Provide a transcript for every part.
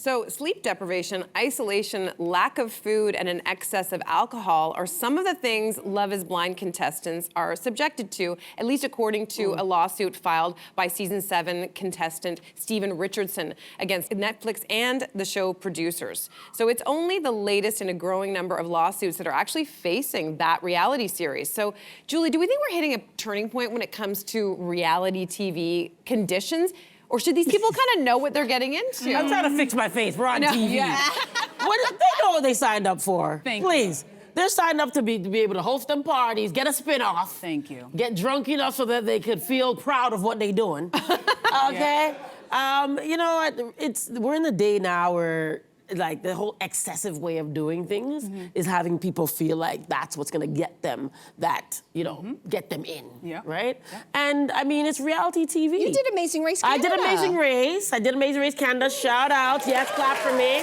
So sleep deprivation, isolation, lack of food, and an excess of alcohol are some of the things Love is Blind contestants are subjected to, at least according to a lawsuit filed by season 7 contestant Stephen Richardson against Netflix and the show producers. So it's only the latest in a growing number of lawsuits that are actually facing that reality series. So Julie, do we think we're hitting a turning point when it comes to reality TV conditions? Or should these people kind of know what they're getting into? I'm trying to fix my face. We're on TV. Yeah. They know what they signed up for. Please. They're signed up to be able to host them parties, get a spin-off. Thank you. Get drunk enough so that they could feel proud of what they're doing. Okay? You know, we're in the day now where like the whole excessive way of doing things is having people feel like that's what's gonna get them get them in, right? Yeah. And I mean, it's reality TV. You did Amazing Race Canada. I did Amazing Race Canada, shout out, yes, clap for me.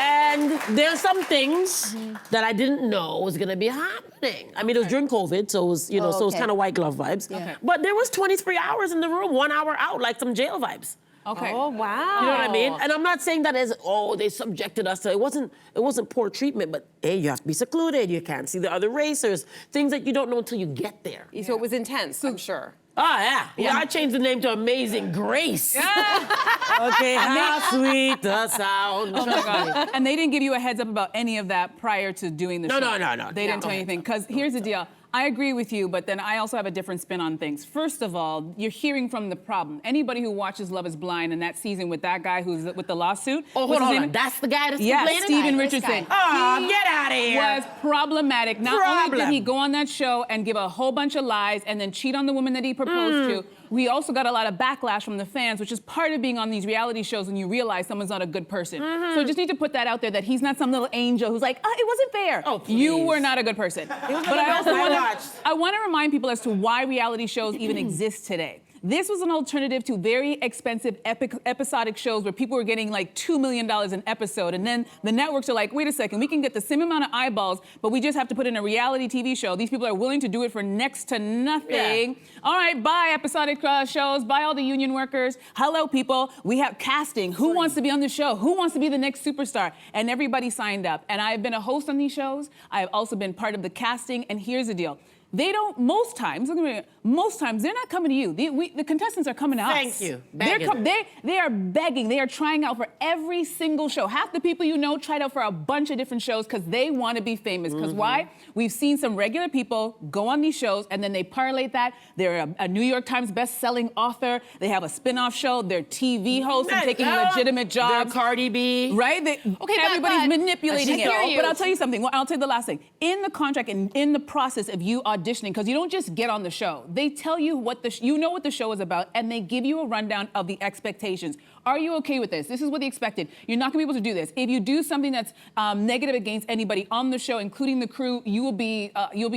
And there's some things that I didn't know was gonna be happening. I mean, it was during COVID, so it was, so it was kind of white glove vibes. Yeah. But there was 23 hours in the room, 1 hour out, like some jail vibes. Okay. Oh, wow. You know what I mean? And I'm not saying that as, they subjected us to, it wasn't poor treatment, but hey, you have to be secluded, you can't see the other racers, things that you don't know until you get there. So it was intense, I'm sure. Oh, yeah. Well, I changed the name to Amazing Grace. Okay, how sweet the sound. Oh, my God. And they didn't give you a heads up about any of that prior to doing the show? No. They didn't tell you anything. Because here's the deal. I agree with you, but then I also have a different spin on things. First of all, you're hearing from the problem. Anybody who watches Love is Blind and that season with that guy who's with the lawsuit. Oh, hold on. That's the guy that's complaining? Yeah, Stephen Richardson. Oh, get out of here. Was problematic. Not only did he go on that show and give a whole bunch of lies and then cheat on the woman that he proposed to, we also got a lot of backlash from the fans, which is part of being on these reality shows when you realize someone's not a good person. So I just need to put that out there that he's not some little angel who's like, it wasn't fair. Oh, please. You were not a good person. But I want to remind people as to why reality shows even exist today. This was an alternative to very expensive episodic shows where people were getting like $2 million an episode. And then the networks are like, wait a second, we can get the same amount of eyeballs, but we just have to put in a reality TV show. These people are willing to do it for next to nothing. Yeah. All right, bye episodic shows, bye all the union workers. Hello, people, we have casting. Who wants to be on the show? Who wants to be the next superstar? And everybody signed up. And I've been a host on these shows. I've also been part of the casting. And here's the deal. They don't, most times, they're not coming to you. The contestants are coming to us. Thank you. They are begging. They are trying out for every single show. Half the people you know tried out for a bunch of different shows because they want to be famous. Because why? We've seen some regular people go on these shows and then they parlay that. They're a New York Times best-selling author. They have a spin-off show. They're TV hosts and taking legitimate jobs. They're Cardi B. Right? Everybody's manipulating it. But I'll tell you something. I'll tell you the last thing. In the contract and in the process of you auditioning, because you don't just get on the show. They tell you what you know what the show is about, and they give you a rundown of the expectations. Are you okay with this? This is what they expected. You're not gonna be able to do this. If you do something that's negative against anybody on the show, including the crew, you'll be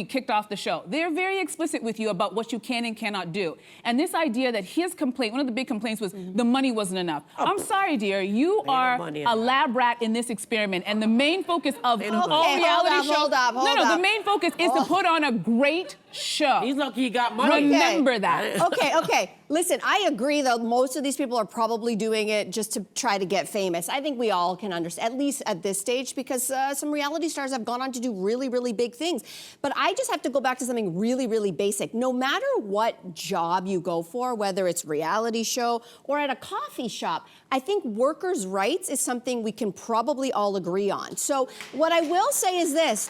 kicked off the show. They're very explicit with you about what you can and cannot do. And this idea that his complaint, one of the big complaints was the money wasn't enough. I'm sorry, dear. You are a lab rat in this experiment, and the main focus of all reality shows. The main focus is to put on a great show. He's lucky he got money. Remember that. Okay. Listen, I agree, though, most of these people are probably doing it just to try to get famous. I think we all can understand, at least at this stage, because some reality stars have gone on to do really, really big things. But I just have to go back to something really, really basic. No matter what job you go for, whether it's reality show or at a coffee shop, I think workers' rights is something we can probably all agree on. So what I will say is this.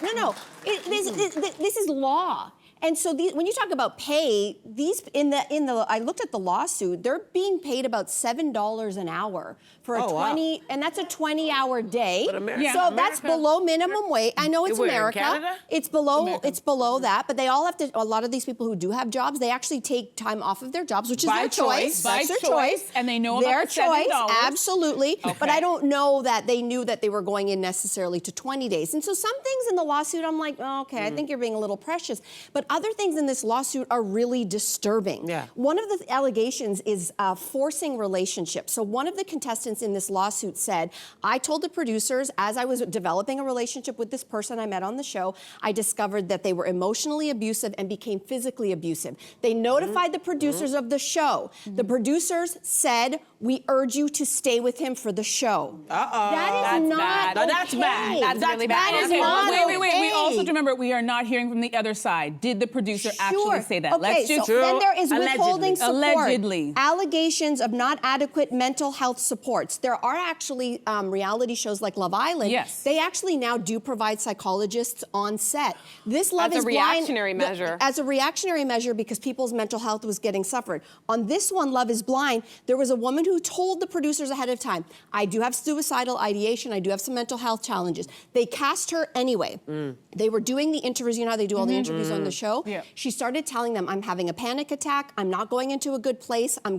This is law. And so when you talk about pay, I looked at the lawsuit, they're being paid about $7 an hour for and that's a 20-hour day. So that's below minimum wage. I know it's America. Canada? It's below that, but they all have to, a lot of these people who do have jobs, they actually take time off of their jobs, which is their choice. That's their choice. And they know their about the $7. Choice, absolutely. Okay. But I don't know that they knew that they were going in necessarily to 20 days. And so some things in the lawsuit, I'm like, I think you're being a little precious. But But other things in this lawsuit are really disturbing. Yeah. One of the allegations is forcing relationships. So one of the contestants in this lawsuit said, I told the producers as I was developing a relationship with this person I met on the show, I discovered that they were emotionally abusive and became physically abusive. They notified the producers of the show. The producers said, we urge you to stay with him for the show. That is not bad. okay. That's bad. That's really bad. That is Okay, not wait. We okay. also have to remember we are not hearing from the other side. Did the producer actually say that? Okay, Let's just so then there is withholding Allegedly. support. Allegedly. Allegations of not adequate mental health supports. There are actually reality shows like Love Island. Yes. They actually now do provide psychologists on set. This Love As a is Blind- reactionary measure. As a reactionary measure because people's mental health was getting suffered. On this one, Love is Blind, there was a woman who told the producers ahead of time, I do have suicidal ideation, I do have some mental health challenges. They cast her anyway. They were doing the interviews, you know how they do all the interviews on the show? Yeah. She started telling them, I'm having a panic attack, I'm not going into a good place, I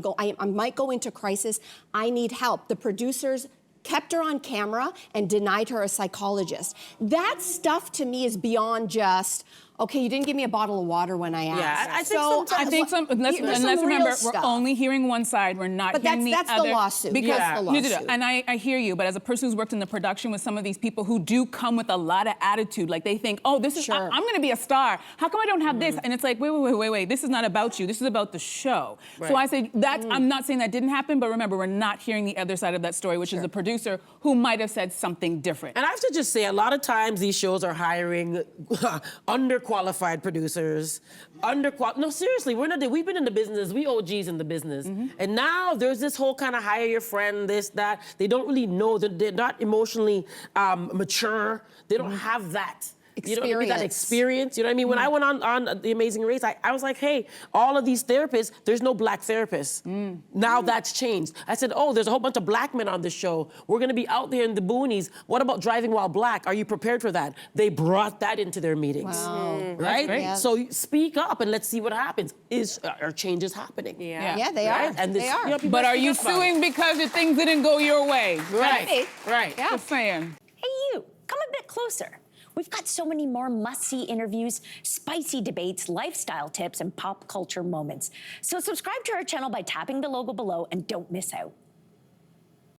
might go into crisis, I need help. The producers kept her on camera and denied her a psychologist. That stuff to me is beyond just, okay, you didn't give me a bottle of water when I asked. I think let's remember, we're only hearing one side. We're not But hearing that's the other. the lawsuit. Because, That's the lawsuit. And I hear you, but as a person who's worked in the production with some of these people who do come with a lot of attitude, like they think, oh, this is, Sure. I'm gonna be a star. How come I don't have this? And it's like, wait, this is not about you. This is about the show. So I say, I'm not saying that didn't happen, but remember, we're not hearing the other side of that story, which is the producer who might have said something different. And I have to just say, a lot of times these shows are hiring underqualified producers. No, seriously, we've been in the business, we OGs in the business. And now there's this whole kind of hire your friend, this, that. They don't really know, they're not emotionally mature. They don't have that. You know what I mean? That experience. You know what I mean? When I went on The Amazing Race, I was like, hey, all of these therapists, there's no black therapists. Now that's changed. I said, oh, there's a whole bunch of black men on this show. We're going to be out there in the boonies. What about driving while black? Are you prepared for that? They brought that into their meetings. Wow. Right? great. Yeah. So speak up and let's see what happens. Are changes happening? Yeah, they Right? are. And this, they are. you know, people But are speak you up about suing because the things didn't go your way? Right. Right. Yeah. Just saying. Hey, you, come a bit closer. We've got so many more must-see interviews, spicy debates, lifestyle tips, and pop culture moments. So subscribe to our channel by tapping the logo below and don't miss out.